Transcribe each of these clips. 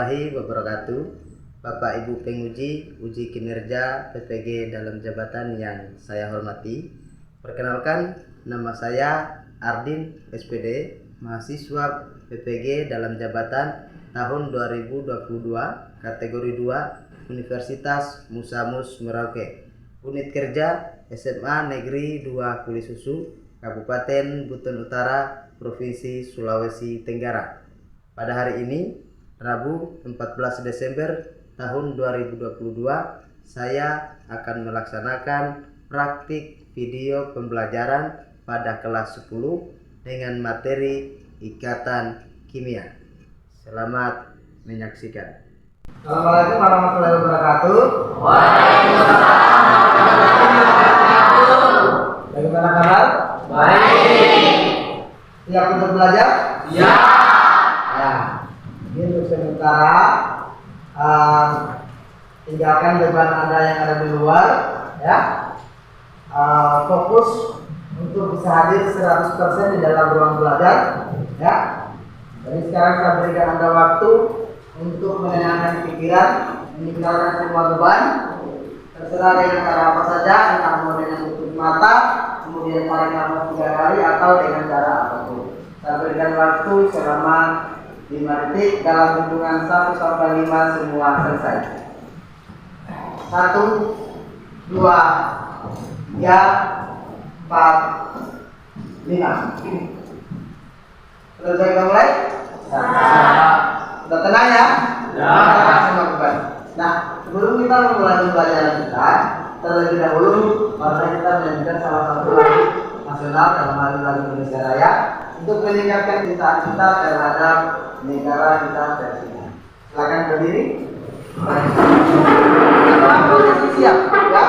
warahmatullahi wabarakatuh. Bapak Ibu penguji uji kinerja PPG dalam jabatan yang saya hormati. Perkenalkan, nama saya Ardin SPD, mahasiswa PPG dalam jabatan tahun 2022, kategori 2, Universitas Musamus Merauke. Unit kerja SMA Negeri 2 Kulisusu, Kabupaten Buton Utara, Provinsi Sulawesi Tenggara. Pada hari ini, Rabu 14 Desember tahun 2022, saya akan melaksanakan praktik video pembelajaran pada kelas 10 dengan materi ikatan kimia. Selamat menyaksikan. Assalamualaikum warahmatullahi wabarakatuh. Waalaikumsalam warahmatullahi wabarakatuh. Bagaimana kabar? Baik. Siap untuk belajar? Ya. Nah, ini untuk sementara tinggalkan beban Anda yang ada di luar, ya. Fokus untuk bisa hadir 100% di dalam ruang belajar, ya. Jadi sekarang saya berikan Anda waktu untuk menenangkan pikiran, meninggalkan semua beban, terserah dengan cara apa saja, entah mau dengan tutup mata, kemudian tarik nafas 3 kali, atau dengan cara apapun. Saya berikan waktu selama 5 detik, dalam hitungan 1 sampai 5 semua selesai. 1, 2, 3, 4, 5. Selesai kita mulai? Sudah tenang ya? Ya. Semua beban. Nah, sebelum kita memulai pembelajaran kita, terlebih dahulu mari kita menyanyikan salah satu lagu nasional dalam hal ini lagu Indonesia Raya untuk meningkatkan cintaan kita terhadap negara kita tercinta. Silakan berdiri. Posisi siap, ya.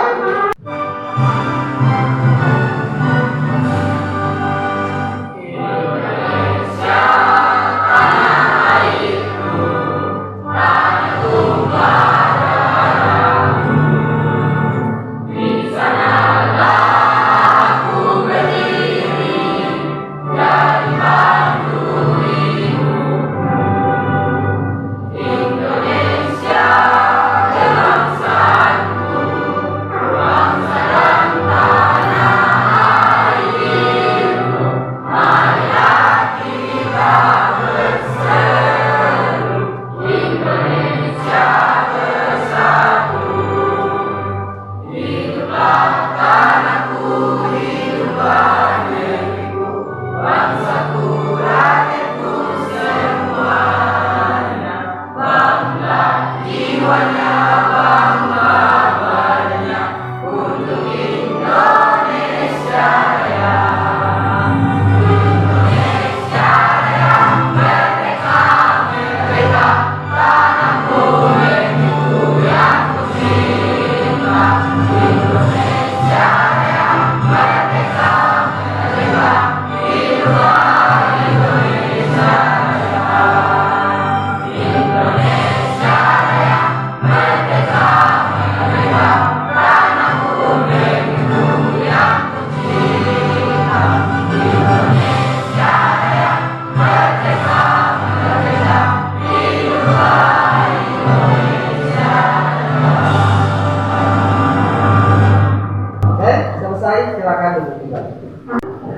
Silakan duduk kembali.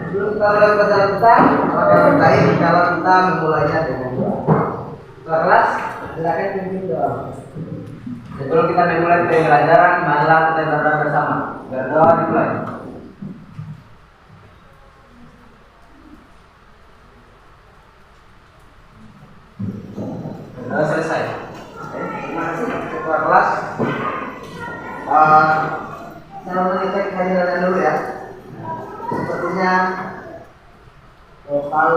Sebelum kita mulai pelajaran kita, maka baik kalau kita memulainya dengan doa. Kelas, silakan pimpin doa. Sebelum kita memulai pembelajaran, marilah kita berdoa bersama. Berdoa dimulai. Berdoa selesai. Oke, terima kasih ketua kelas. Saya mau ngecek kehadirannya dulu ya. Sepertinya total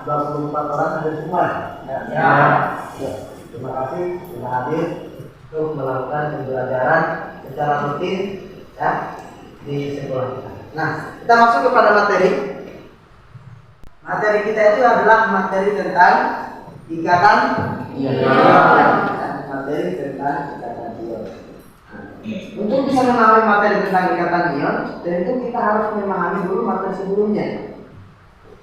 24 orang hadir semua. Ya. Terima kasih sudah hadir untuk melakukan pembelajaran secara rutin ya di sekolah kita. Nah, kita masuk kepada materi. Materi kita itu adalah materi tentang ikatan ion. Materi tentang ikatan ion. Untuk bisa memahami materi tentang ikatan ion, tentu kita harus memahami dulu materi sebelumnya.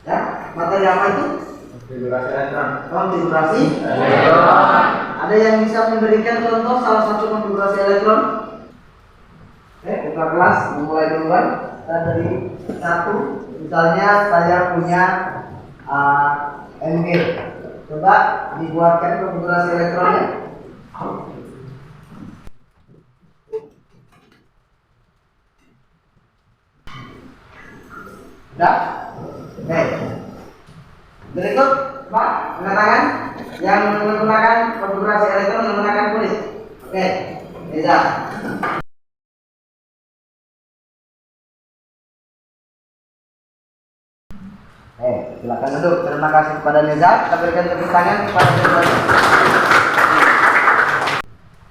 Ya, materi apa itu? Konfigurasi elektron. Konfigurasi elektron. ada yang bisa memberikan contoh salah satu konfigurasi elektron? Oke, buka kelas, memulai duluan. Dari satu, misalnya saya punya MG. Coba dibuatkan konfigurasi elektronnya. Sudah? Oke. Berikut, Pak, mengatakan yang menggunakan konfigurasi elektron menggunakan kulit. Oke, Reza. Silakan duduk. Terima kasih kepada Neza. Kita berikan tepuk tangan kepada Neza.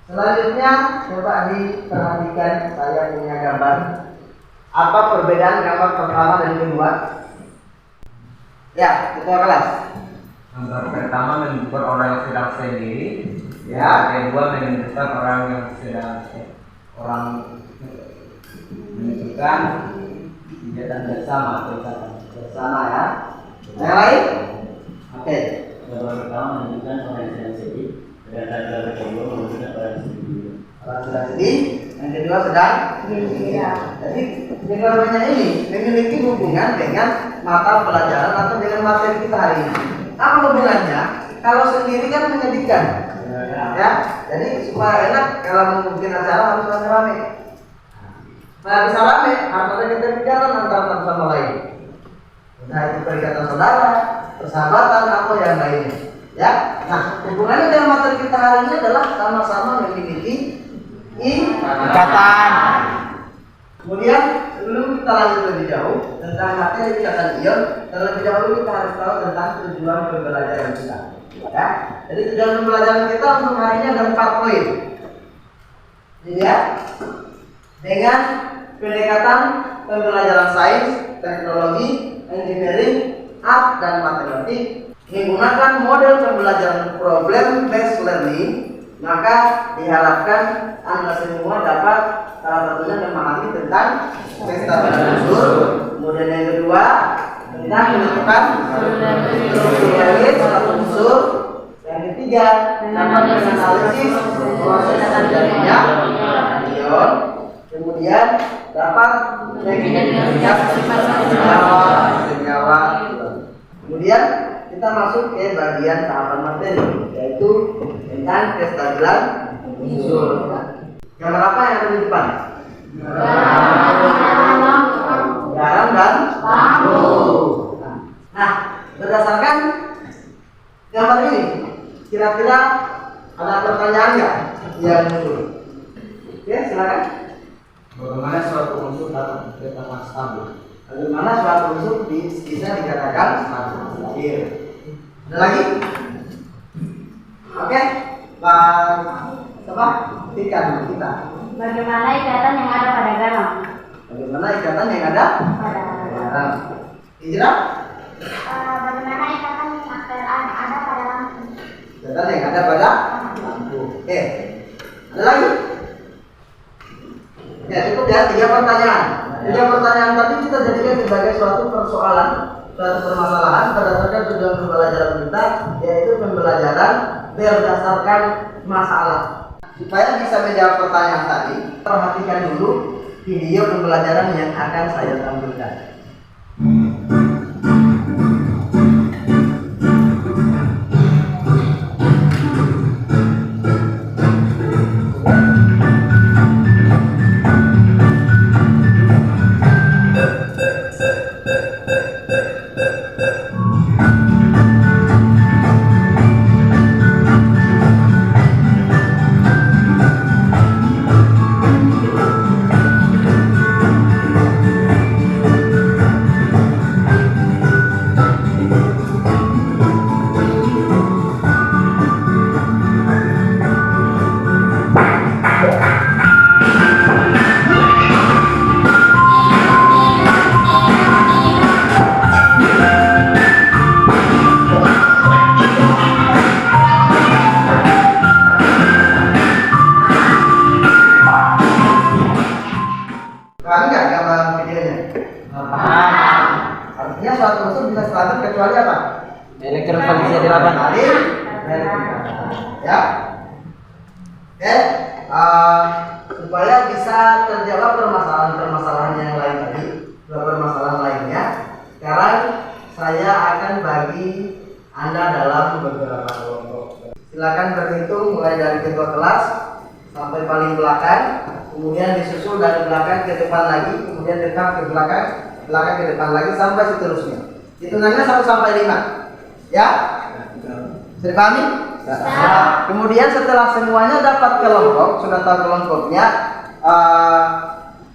Selanjutnya, coba diperhatikan, saya punya gambar. Apa perbedaan gambar pertama dan kedua? Ya, ketua kelas. Gambar pertama menunjukkan orang yang sedang sendiri. Ya. Yang kedua menunjukkan orang yang sedang menunjukkan kegiatan bersama atau ikatan Bersama ya. Yang lain? Oke. Gambar pertama menunjukkan orang yang sedang sedih, sedangkan gambar kedua menunjukkan orang yang sedih. Orang sedang sedih, yang kedua sedang gembira. Jadi gambarnya ini memiliki hubungan dengan mata pelajaran atau dengan materi kita hari ini. Apa hubungannya? Kalau sendiri kan menyedihkan, ya. Jadi supaya enak kalau mau bikin acara harus rame-rame. Nah, bisa rame, harus ada keterikatan antara satu sama lain. Nah, itu perikatan saudara, persahabatan atau yang lainnya. Ya. Nah, hubungannya dengan materi kita hari ini adalah sama-sama memiliki ikatan. Kemudian sebelum kita lanjut lebih jauh tentang materi ikatan ion, terlebih dahulu kita harus tahu tentang tujuan pembelajaran kita. Ya. Jadi tujuan pembelajaran kita untuk hari ini ada 4 poin. Jadi ya, dengan pendekatan pembelajaran sains, teknologi, engineering, art, dan matematik menggunakan model pembelajaran problem based learning, maka diharapkan Anda semua dapat salah satunya memahami tentang pesta pada unsur. Kemudian yang kedua tentang menentukan struktur logis suatu unsur. Yang ketiga dapat menganalisis proses terjadinya ion. Kemudian dapat mengidentifikasi senyawa. Kemudian kita masuk ke bagian tahapan materi, yaitu tentang kestabilan unsur. Gambar apa yang ada di depan? Garam dan bambu. Nah, berdasarkan gambar ini, kira-kira ada pertanyaan nggak yang muncul? Oke, silakan. Bagaimana suatu unsur dapat dikatakan stabil? Bagaimana suatu unsur bisa dikatakan stabil? Ada lagi? Oke, Pak coba buktikan kita. Bagaimana ikatan yang ada pada garam? Bagaimana ikatan yang ada Pada garam? Hijrah? bagaimana ikatan yang ada pada lampu? Ikatan yang ada pada lampu. Oke, ada lagi? Ya, cukup ya, 3 pertanyaan. 3 pertanyaan tadi kita jadikan sebagai suatu persoalan, suatu permasalahan berdasarkan tujuan pembelajaran kita, yaitu pembelajaran berdasarkan masalah. Supaya bisa menjawab pertanyaan tadi, perhatikan dulu video pembelajaran yang akan saya tampilkan. Paham nggak gambar videonya? Paham. Artinya suatu unsur bisa stabil kecuali apa? Elektron bisa dilakukan. Kecuali ya. Oke, supaya bisa terjawab permasalahan-permasalahan yang lain tadi, permasalahan lainnya. Sekarang saya akan bagi Anda dalam beberapa kelompok. Silakan berhitung mulai dari ketua kelas sampai paling belakang, kemudian disusul dari belakang ke depan lagi, kemudian depan ke belakang, belakang ke depan lagi sampai seterusnya. Hitungannya 1 sampai 5. Ya? Sudah pahami? Kemudian setelah semuanya dapat kelompok, sudah tahu kelompoknya,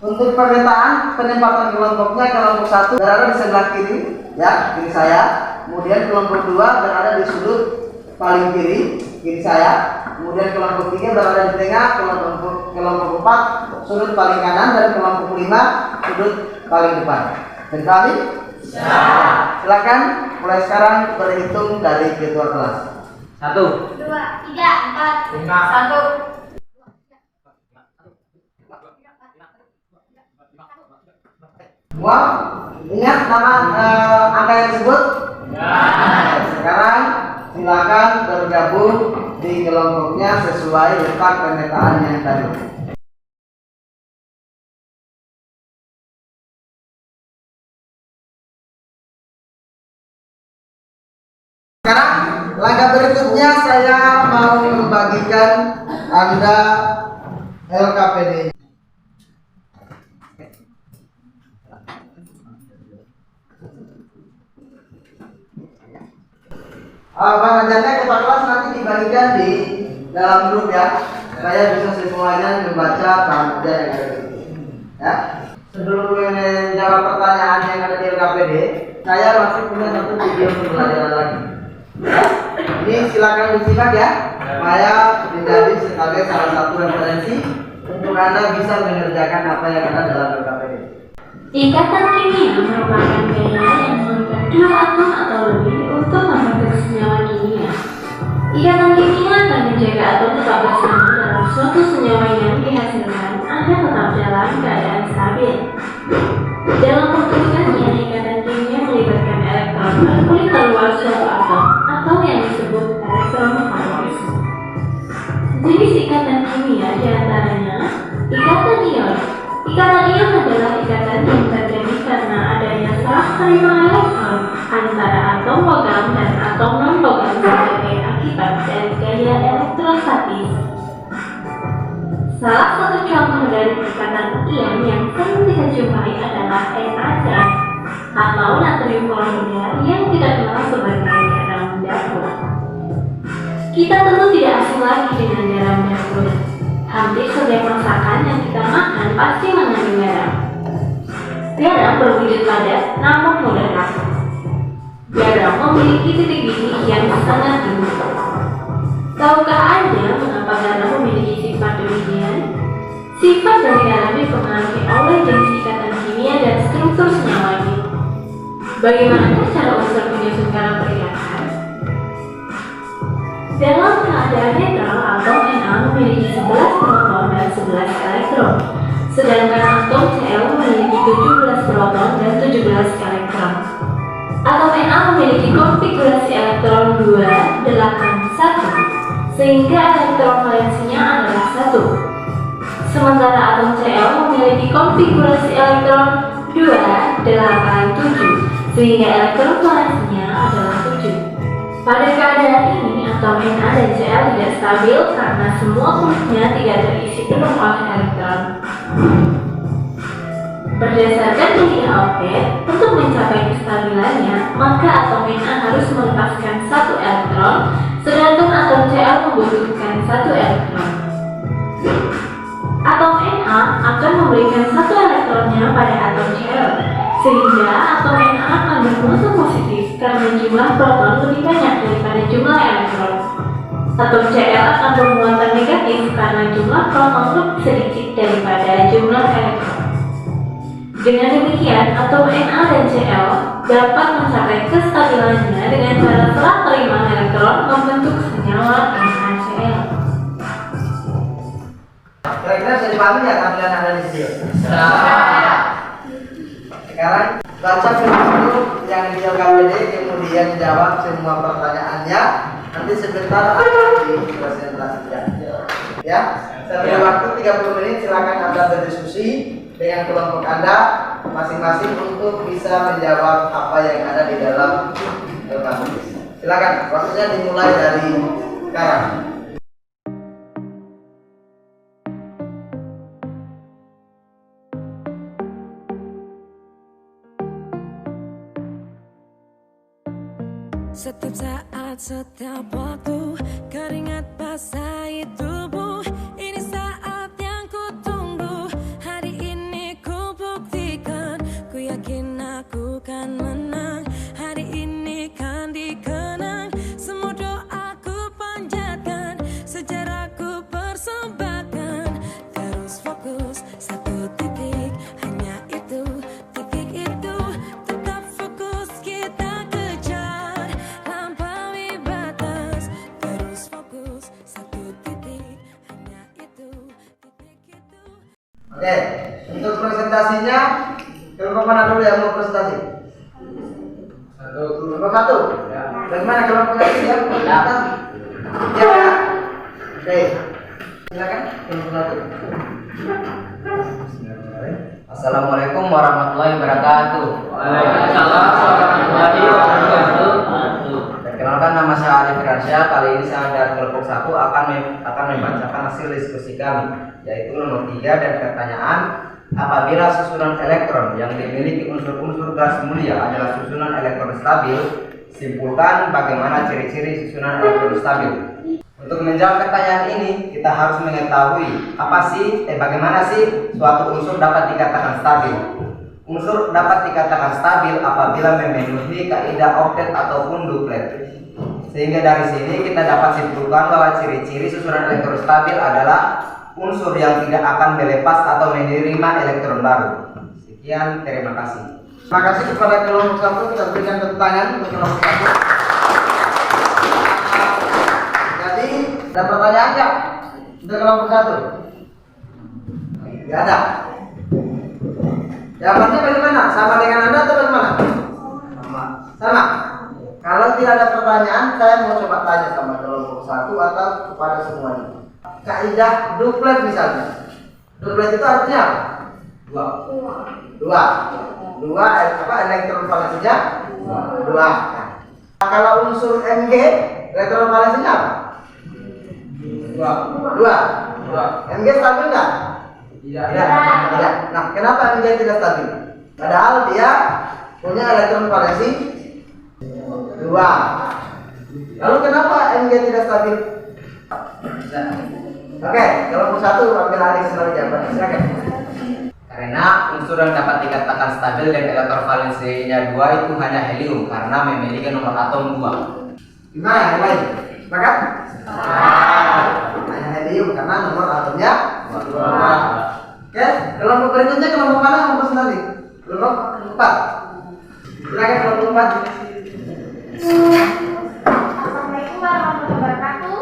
untuk pemetaan penempatan kelompoknya, kelompok 1 berada di sebelah kiri, ya, kiri saya. Kemudian kelompok 2 berada di sudut paling kiri saya. Kemudian kelompok 3 berada di tengah, kelompok 4 sudut paling kanan, dan kelompok 5 sudut paling depan. Terpahami? Silakan mulai sekarang berhitung dari ketua kelas. 1, 2, 3, 4, 1. Semua ingat nama angka yang disebut? Sekarang silakan bergabung di kelompoknya sesuai letak pemetaan yang tadi. Sekarang langkah berikutnya saya mau membagikan Anda LKPD. Pengajarnya ketua kelas nanti dibagikan di dalam grup ya, supaya bisa semuanya membaca pengajar yang ada di sini. Ya. Sebelum menjawab pertanyaan yang ada di LKPD, saya masih punya satu video pembelajaran lagi. Ya. Ini silakan disimak ya, supaya menjadi sebagai salah satu referensi untuk Anda bisa mengerjakan apa yang ada dalam LKPD. Ikatan kimia merupakan gaya yang mengikat 2 atom atau lebih untuk membentuk senyawa kimia. Ikatan kimia akan menjaga atom tetap bersama dalam suatu senyawa yang dihasilkan agar tetap dalam keadaan stabil. Dalam pertunjukannya, ikatan kimia melibatkan elektron berkulit luar suatu atom atau yang disebut elektromobilisme. Jenis ikatan kimia diantaranya ikatan ion. Ikatan ion adalah ikatan yang terjadi karena adanya serah terima elektron antara atom logam dan atom non-logam sebagai akibat dari gaya elektrostatis. Salah satu contoh dari ikatan ion yang sering kita jumpai adalah NaCl atau natrium klorida yang kita kenal sebagai garam dapur. Kita tentu tidak asing lagi dengan garam dapur. Hampir setiap masakan yang kita makan pasti mengandung garam. Garam berwujud padat namun mudah rapuh. Garam memiliki titik didih yang sangat tinggi. Tahukah Anda mengapa garam memiliki sifat demikian? Sifat dari garam dipengaruhi oleh jenis ikatan kimia dan struktur senyawanya. Bagaimana cara unsur penyusun garam berikatan? Dalam keadaan netral, atom Na memiliki 11 proton dan 11 elektron, sedangkan atom Cl memiliki 17 proton dan 17 elektron. Atom Na memiliki konfigurasi elektron 2, 8, 1, sehingga elektron valensinya adalah 1. Sementara atom Cl memiliki konfigurasi elektron 2, 8, 7, sehingga elektron valensinya adalah 7. Pada keadaan ini, atom Na dan Cl tidak stabil karena semua kulisnya tidak terisi penuh oleh elektron. Berdasarkan dunia Alfvén, untuk mencapai kestabilannya, maka atom Na harus melepaskan 1 elektron, sedangkan atom Cl membutuhkan 1 elektron. Atom Na akan memberikan 1 elektronnya pada atom Cl, sehingga atom Na akan bermuatan positif karena jumlah proton lebih banyak daripada jumlah elektron. Atom Cl akan bermuatan negatif karena jumlah proton lebih sedikit daripada jumlah elektron. Dengan demikian, atom Na dan Cl dapat mencapai kestabilannya dengan cara serah terima elektron membentuk senyawa NaCl. Kira-kira bisa dipahami ya tampilan Anda di sini? Sekarang baca film dulu yang di LKPD, kemudian jawab semua pertanyaannya. Nanti sebentar akan dipresentasikan. Ya, saya beri waktu 30 menit, silakan Anda berdiskusi dengan kelompok Anda masing-masing untuk bisa menjawab apa yang ada di dalam tulis. Silakan, waktunya dimulai dari sekarang. Setiap saat, setiap waktu, keringat basahi tubuh. Ini saat yang ku tunggu. Hari ini ku buktikan, ku yakin aku kan menang. Hari ini kan dikenang, semua doaku panjatkan, sejarahku persembahkan. Terus fokus, satu titik, hanya itu, titik itu. Tetap fokus, kita kejar, lampaui batas. Terus fokus, satu titik, hanya itu, titik itu. Oke, untuk presentasinya, kelompok mana dulu yang mau presentasi? Kelompok satu. Bagaimana kelompok satu ya? Atas. Ya. Oke. Silakan kelompok satu. Assalamualaikum warahmatullahi wabarakatuh. Waalaikumsalam warahmatullahi wabarakatuh. Perkenalkan, nama saya Arif Firmansyah. Kali ini saya dari kelompok 1 akan membacakan hasil diskusi kami, yaitu nomor 3 dan pertanyaan. Apabila susunan elektron yang dimiliki unsur-unsur gas mulia adalah susunan elektron stabil, simpulkan bagaimana ciri-ciri susunan elektron stabil. Untuk menjawab pertanyaan ini, kita harus mengetahui bagaimana sih suatu unsur dapat dikatakan stabil. Unsur dapat dikatakan stabil apabila memenuhi kaidah oktet ataupun duplet. Sehingga dari sini kita dapat simpulkan bahwa ciri-ciri susunan elektron stabil adalah unsur yang tidak akan melepas atau menerima elektron baru. Sekian, terima kasih. Terima kasih kepada kelompok satu. Kita berikan tepuk tangan untuk kelompok satu. Jadi, ada pertanyaan nggak untuk kelompok satu? Nggak ada. Jawabannya bagaimana? Sama dengan Anda atau bagaimana? Sama. Kalau tidak ada pertanyaan, saya mau coba tanya sama kelompok satu atau kepada semuanya. Kaidah duplet misalnya. Duplet itu artinya apa? Dua elektron valensinya? Dua. Nah, kalau unsur Mg, elektron valensinya apa? Dua. Mg stabil nggak? Tidak. Nah, kenapa Mg tidak stabil? Padahal dia punya elektron valensi 2. Lalu kenapa Mg tidak stabil? Oke, kelompok satu ambil alih kembali jawaban. Silakan. Karena unsur yang dapat dikatakan stabil dan elektron valensinya 2 itu hanya helium karena memiliki nomor atom 2. Gimana yang lain? Sepakat? Hanya helium karena nomor atomnya 2. Oke, kelompok berikutnya kelompok mana yang mau presentasi? Kelompok 4. Silakan kelompok 4. Assalamualaikum warahmatullahi wabarakatuh.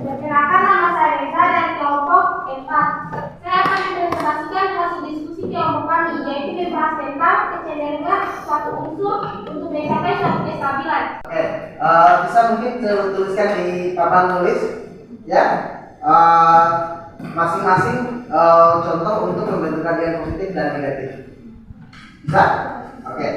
Perkenalkan, nama saya Reza dari kelompok 4. Saya akan mempresentasikan hasil diskusi kelompok kami, yaitu membahas tentang kecenderungan suatu unsur untuk mencapai suatu kestabilan. Oke, bisa mungkin tuliskan di papan tulis ya, masing-masing contoh untuk pembentukan ion positif dan negatif. Bisa? Oke.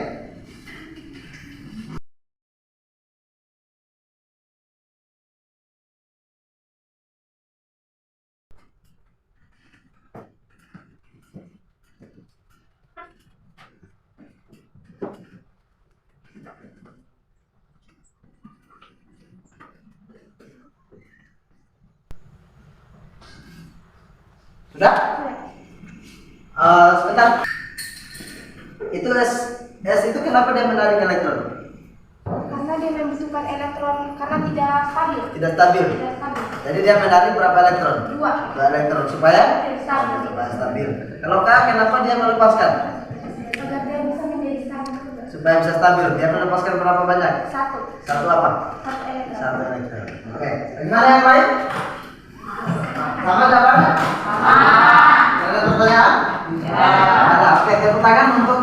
Sudah? Sebentar. Itu S itu kenapa dia menarik elektron? Karena dia membutuhkan elektron karena tidak stabil. Tidak stabil. Jadi dia menarik berapa elektron? 2 elektron supaya stabil. Kalau K, kenapa dia melepaskan? Agar dia bisa menjadi stabil. Supaya bisa stabil. Dia melepaskan berapa banyak? 1 apa? 1 elektron. 1 elektron. Oke. Gimana yang lain? Sama jawabannya? Ada pertanyaan? Ada. Oke, tepuk tangan untuk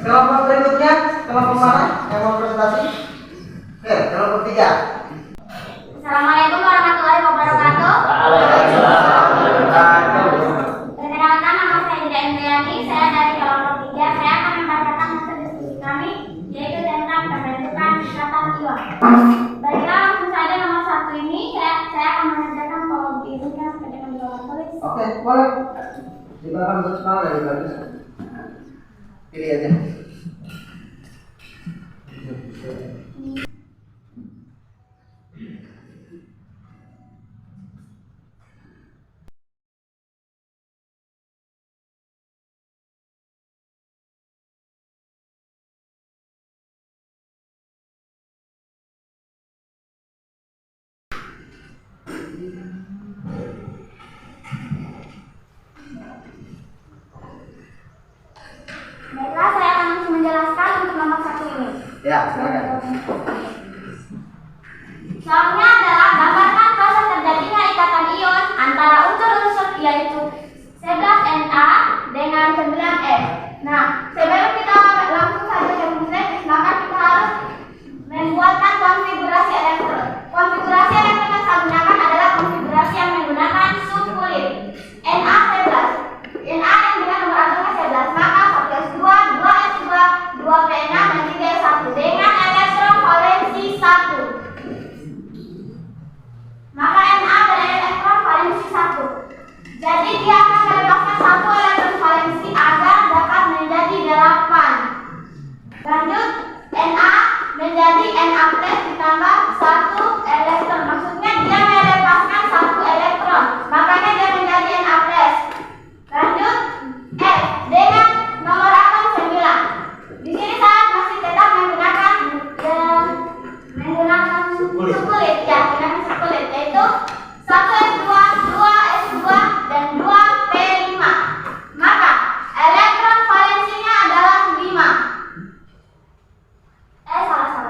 kelompok berikutnya kelompok mana yang mau presentasi? Oke, kelompok 3. Assalamualaikum warahmatullahi wabarakatuh. Perkenalkan, nama saya Dida Indriani. Saya dari kelompok 3. Saya akan membacakan hasil diskusi kami, yaitu tentang pembentukan kata ion. Baiklah, langsung saja nomor 1 ini. Saya akan mengerjakan kalau diizinkan seperti yang dibawa tulis. Oke, boleh. Silakan bersekolah dari bagus. Pilih aja. Baiklah, saya akan langsung menjelaskan untuk nomor 1 ini. Ya, silakan. Soalnya adalah gambarkan proses terjadinya ikatan ion antara unsur-unsur yaitu 11Na dengan 9F. Nah, sebelum kita langsung saja ke rumus, maka kita harus membuatkan konfigurasi elektron. Konfigurasi elektron yang saya gunakan adalah konfigurasi yang menggunakan subkulit Na11. Na yang dengan nomor atomnya 11, maka 1s2, 2s2, 2p6, dan 3s1 dengan elektron valensi 1. Maka Na berelektron valensi 1. Jadi dia akan melepaskan 1 elektron valensi agar dapat menjadi 8. Lanjut, Na menjadi Na plus ditambah 1 elektron. Maksudnya dia melepaskan 1 elektron. Makanya dia menjadi Na plus. Lanjut, F dengan nomor atom 9. Di sini saya masih tetap menggunakan subkulit, ya, menggunakan subkulit, yaitu 1s2, 2s2, dan 2p5. Maka elektron valensinya adalah 5. Salah.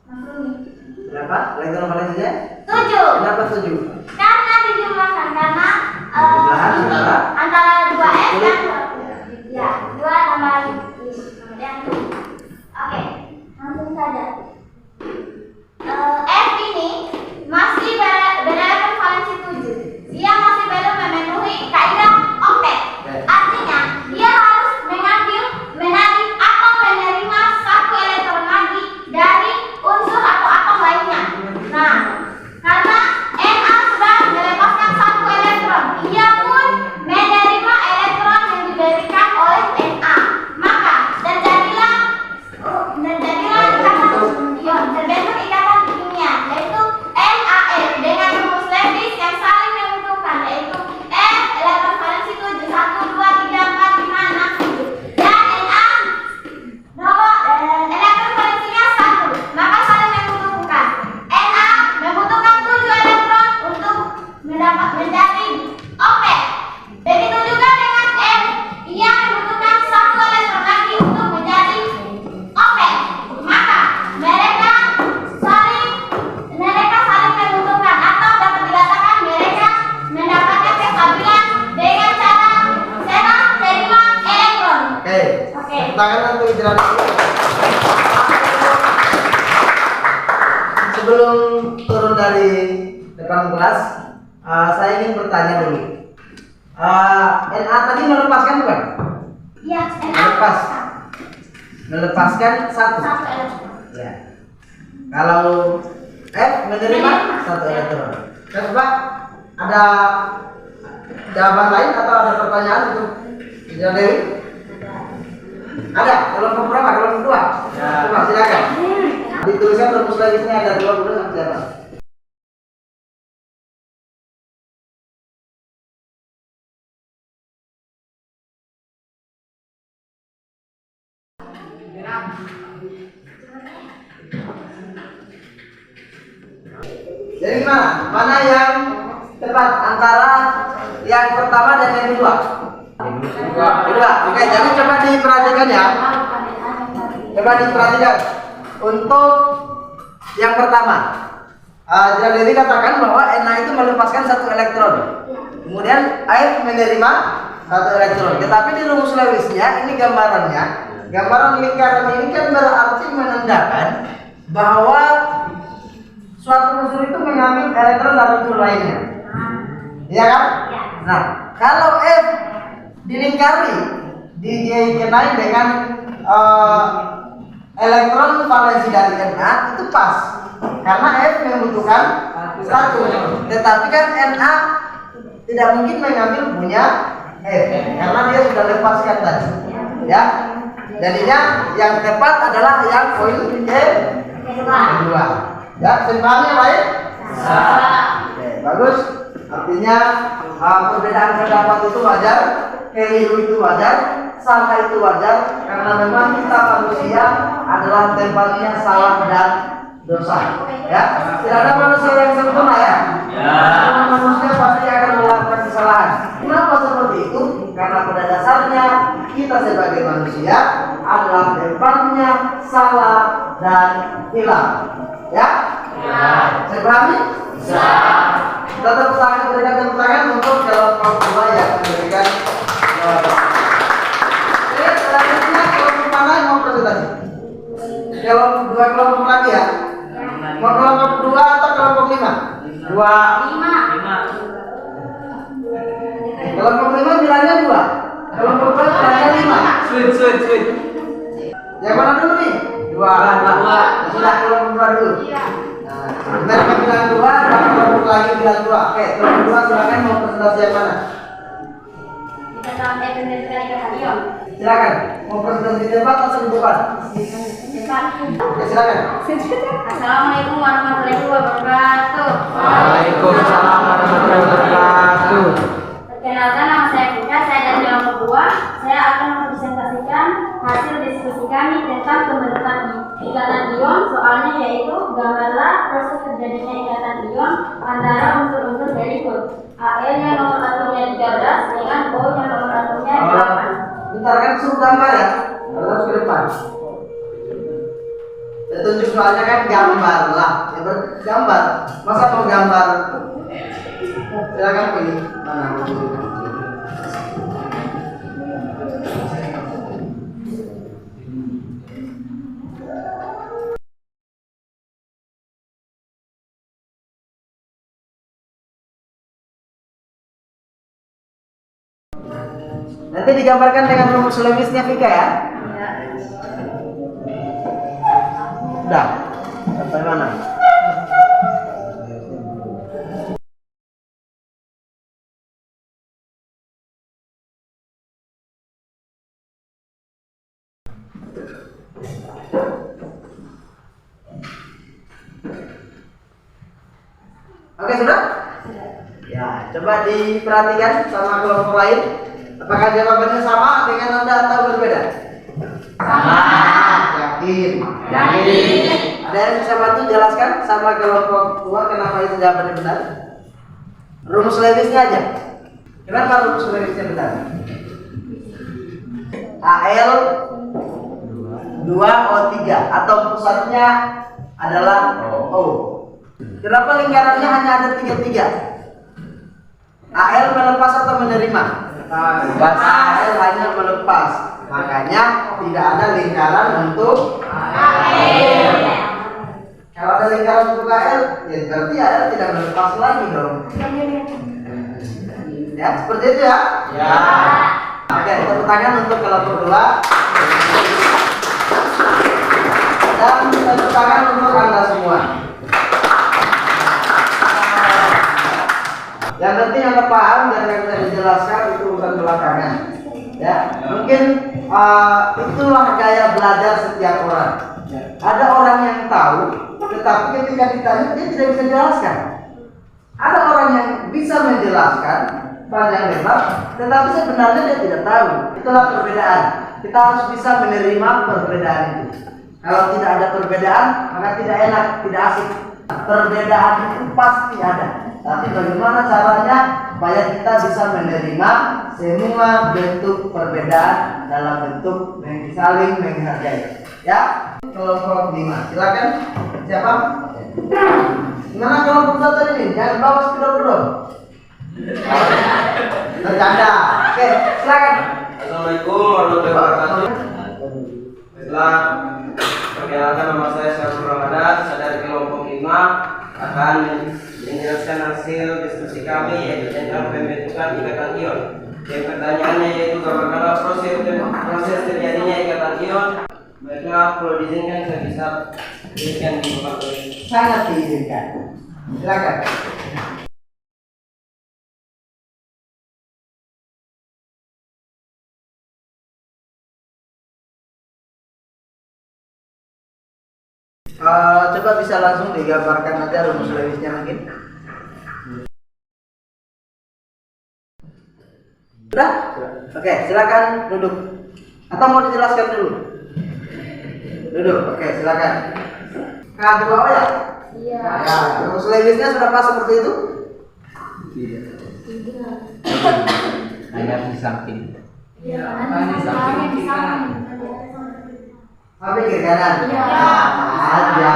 Maklumi. Berapa? Elektron valensinya? 7. Kenapa 7? Karena dijumlahkan karena Jumlahan ini antara 2s dan 2. Ya, 2 tambah ini. Kemudian 7. Oke, langsung saja. F ini masih berelektron valensi 7. Dia masih belum memenuhi kaidah oktet. Artinya, dia harus menarik atau menerima 1 elektron lagi dari unsur atau atom lainnya. Nah, karena Na sudah melepaskan 1 elektron, ia pun menerima elektron yang diberikan oleh Na. Maka terjadilah terbentuk ikatan kimia, yaitu NaF dengan rumus Lewis yang saling menguntungkan, yaitu F elektron valensi 7, 1, 2, 3, 4, 5, 6, 7, dan Na elektron valensinya 1, maka saling menguntungkan. Na membutuhkan 7 elektron untuk menjadi oktet. Begitu juga dengan F, ia membutuhkan 1 elektron lagi untuk menjadi oktet. Maka mereka saling menguntungkan, atau dapat dikatakan mereka mendapatkan kestabilan dengan cara serah terima elektron. Oke. Tangan untuk istirahat dulu. Sebelum turun dari depan kelas, saya ingin bertanya dulu. Na tadi melepaskan bukan? Iya, Na Melepaskan 1. 1 elektron. Ya. Kalau F menerima 1 elektron. Coba ada jawaban lain atau ada pertanyaan untuk Ija Dewi? Ada. Kelompok berapa? Kelompok 2. Coba silakan. Dituliskan rumus Lewisnya ada 20 sama siapa? Jadi gimana? Mana yang tepat antara yang pertama dan yang kedua? Kedua. Oke, jadi coba diperhatikan ya. Coba diperhatikan. Untuk yang pertama, jadi katakan bahwa Na itu melepaskan 1 elektron. Kemudian air menerima 1 elektron. Tetapi di rumus Lewisnya ini gambarannya gambaran lingkaran ini kan berarti menandakan bahwa suatu unsur itu mengambil elektron dari unsur lainnya. Iya kan? Nah, kalau F dilingkari, dikenai dengan elektron valensi dari Na, itu pas. Karena F membutuhkan satu. Tetapi kan Na tidak mungkin mengambil punya F karena dia sudah lepaskan tadi. Ya. Jadinya yang tepat adalah yang poin kedua. Ya, simpelnya baik? Oke, bagus. Artinya perbedaan pendapat itu wajar, keliru itu wajar, salah itu wajar, karena memang kita manusia adalah tempatnya salah dan dosa. Ya, tidak ada manusia yang sempurna ya. Semua manusia pasti akan melakukan kesalahan. Kenapa seperti itu? Karena pada dasarnya kita sebagai manusia adalah tempatnya salah dan hilang. Ya? Saya pahami? Tetap sangat berikan tepuk tangan untuk kelompok kedua yang memberikan jawaban. Oke, selanjutnya kelompok mana yang mau presentasi? Dua kelompok lagi ya? Mau kelompok 2 atau kelompok 5? 2. Kelompok 5 bilangnya 2. Kelompok 2 bilangnya 5. Sweet. Yang mana dulu nih? 2. Sudah kelompok 2 dulu. Mereka bilang 2, dan kelompok lagi bilang 2. Oke, kelompok 2 silakan mau presentasi yang mana? Kita sampai penelitian ikatan ion. Silakan. Mau presentasi di depan atau di depan? Oke, silakan. Assalamualaikum warahmatullahi wabarakatuh. Waalaikumsalam warahmatullahi wabarakatuh. Perkenalkan, nama saya Vika, saya dari kelompok 2. Saya akan mempresentasikan hasil diskusi kami tentang pembentukan ikatan ion. Soalnya yaitu gambarlah proses terjadinya ikatan ion antara unsur-unsur berikut. Al yang nomor atomnya 13 dengan O yang nomor atomnya 8. Bentar kan suruh gambar ya? Harus ke depan. Ya, tunjuk soalnya kan gambar lah. Ya gambar. Masa mau gambar? Silakan pilih mana. Nanti digambarkan dengan rumus Lewisnya Vika ya. Udah. Sampai mana? Oke, sudah? Ya, coba diperhatikan sama kelompok lain. Apakah jawabannya sama dengan Anda atau berbeda? Sama. Yakin? Ada yang bisa bantu jelaskan sama kelompok 2 kenapa itu jawabannya benar? Rumus Lewisnya aja. Kenapa rumus Lewisnya benar? Al 2O3 atau pusatnya adalah O. Kenapa lingkarannya hanya ada 3? Al melepas atau menerima? Al hanya melepas. Makanya tidak ada lingkaran untuk Al. Kalau ada lingkaran untuk Al, ya berarti Al tidak melepas lagi dong. Ya, seperti itu ya? Ya. Oke, tepuk tangan untuk kelompok 2. Dan tepuk tangan untuk Anda semua. Yang penting Anda paham dan yang bisa dijelaskan itu urusan belakangan. Ya, mungkin itulah gaya belajar setiap orang. Ada orang yang tahu, tetapi ketika ditanya dia tidak bisa jelaskan. Ada orang yang bisa menjelaskan panjang lebar, tetapi sebenarnya dia tidak tahu. Itulah perbedaan. Kita harus bisa menerima perbedaan itu. Kalau tidak ada perbedaan, maka tidak enak, tidak asik. Perbedaan itu pasti ada. Tapi bagaimana caranya supaya kita bisa menerima semua bentuk perbedaan dalam bentuk saling menghargai. Ya, kelompok 5. Silakan. Siapa? Gimana kelompok 1 tadi nih? Jangan bawa spidol dulu. Bercanda. Oke, silakan. Assalamualaikum warahmatullahi wabarakatuh. Baiklah, perkenalkan nama saya Syarul Ramadan, saya dari kelompok 5 akan menjelaskan hasil diskusi kami yaitu tentang pembentukan ikatan ion. Yang pertanyaannya yaitu bagaimana proses terjadinya ikatan ion. Baiklah, perlu diizinkan saya bisa berikan di Bapak ini. Sangat diizinkan. Silakan. Coba bisa langsung digambarkan aja rumus Lewisnya mungkin. Sudah? Oke, silakan duduk. Atau mau dijelaskan dulu? Duduk. Oke, silakan. K2O ya? Iya. Ya, rumus Lewisnya sudah pas seperti itu? Ada di samping. Iya, di samping. Sampai kiri kanan? Iya. Ada.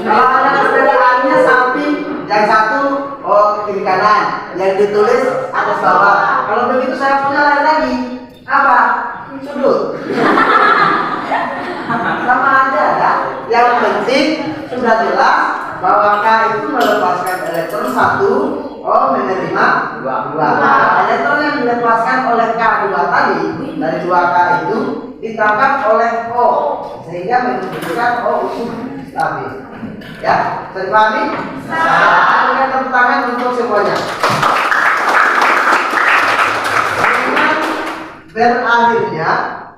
Kalau ada perbedaannya samping, yang satu kiri kanan, yang ditulis atas bawah. Kalau begitu saya punya lain lagi. Apa? Sudut. Sama aja ya. Yang penting sudah jelas bahwa K itu melepaskan elektron 1, O menerima 2. Elektron yang dilepaskan oleh K2 tadi dari 2K itu ditangkap oleh O sehingga menunjukkan O itu stabil. Ya, bisa dipahami? Berikan tepuk tangan untuk semuanya. Dengan berakhirnya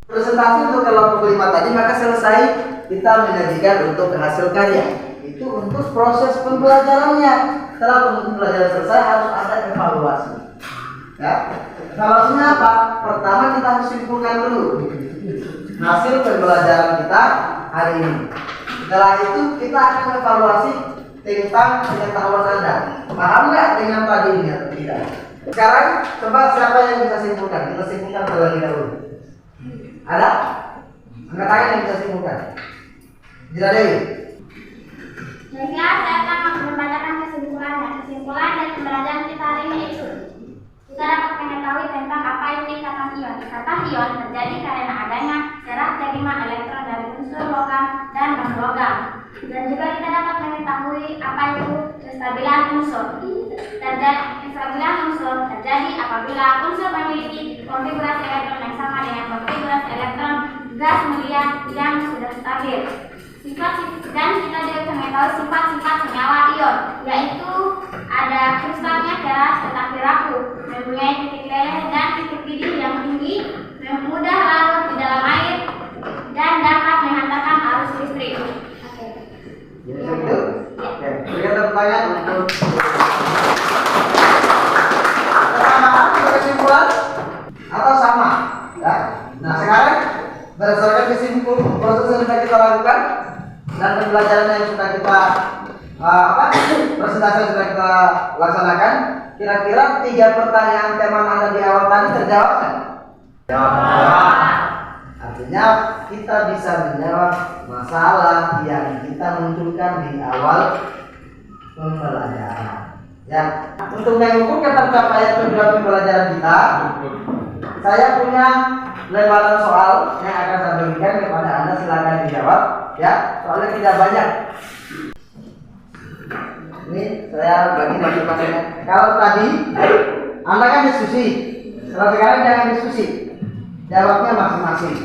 presentasi untuk kelompok 5 tadi, maka selesai kita menyajikan untuk hasil karya. Itu untuk proses pembelajarannya. Setelah pembelajaran selesai harus ada evaluasi. Ya, evaluasinya apa? Pertama kita harus simpulkan dulu hasil pembelajaran kita hari ini. Setelah itu kita akan evaluasi tentang pengetahuan Anda. Paham nggak dengan tadi ini atau tidak? Sekarang coba siapa yang bisa simpulkan? Kita simpulkan terlebih dahulu. Ada? Angkat tangan yang bisa simpulkan. Tidak ada. Baiklah, saya akan membacakan kesimpulan dari pembelajaran kita hari ini itu. Kita dapat mengetahui tentang apa itu ikatan ion. Ikatan ion terjadi karena adanya serah terima elektron dari unsur logam dan non-logam. Dan juga kita dapat mengetahui apa itu kestabilan unsur. Kestabilan unsur terjadi apabila unsur memiliki konfigurasi elektron yang sama dengan konfigurasi elektron gas mulia yang sudah stabil. Dan kita juga mengetahui sifat-sifat senyawa ion, yaitu ada kristalnya keras tetapi rapuh, mempunyai titik leleh dan titik didih yang tinggi, mudah larut di dalam air, dan dapat menghantarkan arus listrik. Oke. Jadi begitu? Oke. Berikan tepuk tangan untuk kesamaan untuk kesimpulan atau sama? Ya. Nah sekarang berdasarkan kesimpulan proses yang sudah kita lakukan dan pembelajaran yang sudah kita presentasi yang sudah kita laksanakan, kira-kira 3 pertanyaan tema Anda di awal tadi terjawab kan? Jawab. Artinya kita bisa menjawab masalah yang kita munculkan di awal pembelajaran. Ya, untuk mengukur ketercapaian tujuan pembelajaran kita, saya punya lembaran soal yang akan saya berikan kepada Anda, silakan dijawab. Ya, soalnya tidak banyak. Ini saya bagi masing-masingnya. Kalau tadi Anda kan diskusi, kalau sekarang jangan diskusi, jawabnya masing-masing.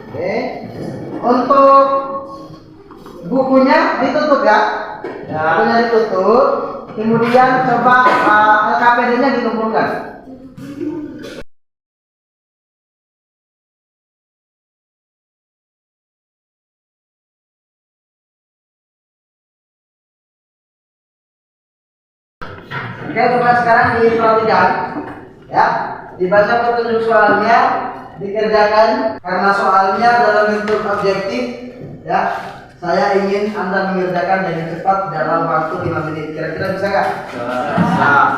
Oke, untuk bukunya ditutup ya. Bukunya ditutup. Kemudian coba LKPD-nya dikumpulkan. Oke, coba sekarang diperhatikan ya, dibaca petunjuk soalnya, dikerjakan karena soalnya dalam bentuk objektif ya. Saya ingin Anda mengerjakan dengan cepat dalam waktu 5 menit. Kira-kira bisa nggak?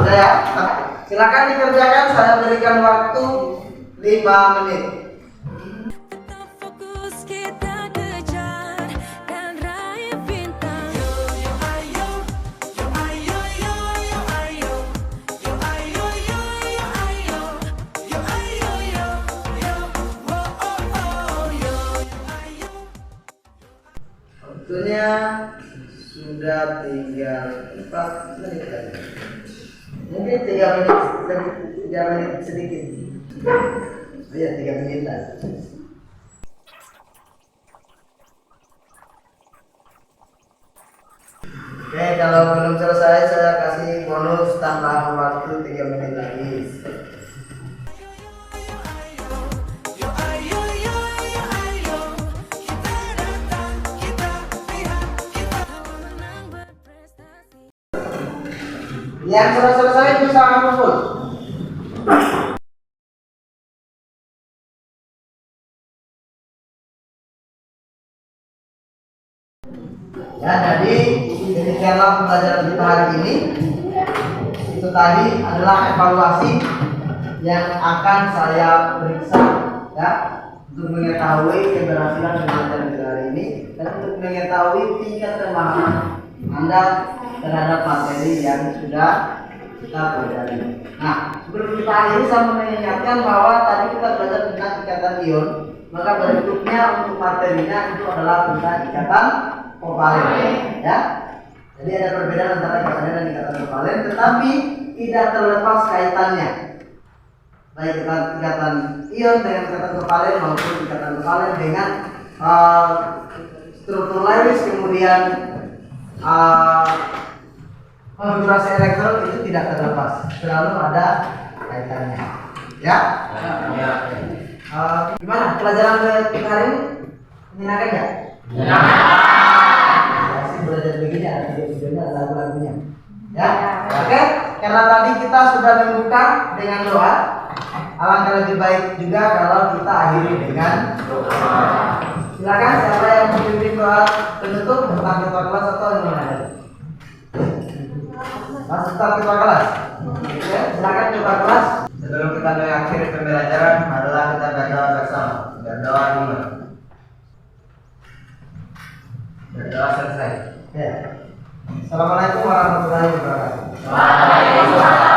Bisa ya. Silakan dikerjakan. Saya berikan waktu 5 menit. Tetap fokus kita kejar dan raih bintang. Yo yo ayo, yo ayo yo yo Waktunya sudah tinggal 4 menit lagi. Mungkin 3 menit sedikit. Iya, 3 menit lagi. Oke, kalau belum selesai saya kasih bonus tambahan waktu 3 menit lagi. Yang sudah selesai bisa ngumpul. Ya, jadi demikianlah pembelajaran kita hari ini. Itu tadi adalah evaluasi yang akan saya periksa, ya, untuk mengetahui keberhasilan pembelajaran kita hari ini dan untuk mengetahui tingkat pemahaman Anda terhadap materi yang sudah kita pelajari. Nah, sebelum kita akhiri saya mengingatkan bahwa tadi kita belajar tentang ikatan ion, maka berikutnya untuk materinya itu adalah tentang ikatan kovalen, ya. Jadi ada perbedaan antara ikatan ion dan ikatan kovalen, tetapi tidak terlepas kaitannya. Baik ikatan ion dengan ikatan kovalen maupun ikatan kovalen dengan struktur Lewis, kemudian konfigurasi elektron itu tidak terlepas, selalu ada kaitannya. Ya? Ya. Gimana pelajaran kemarin? Menyenangkan nggak? Masih belajar begini ada video-videonya, ada lagu-lagunya. Ya? Oke? Karena tadi kita sudah membuka dengan doa, alangkah lebih baik juga kalau kita akhiri dengan doa. Silakan siapa yang memimpin doa penutup tentang ketua kelas atau yang mana? Mas tetap ketua kelas. Oke, silakan ketua kelas. Sebelum kita mengakhiri pembelajaran, adalah kita berdoa bersama. Berdoa dulu. Berdoa selesai. Ya. Assalamualaikum warahmatullahi wabarakatuh. Waalaikumsalam.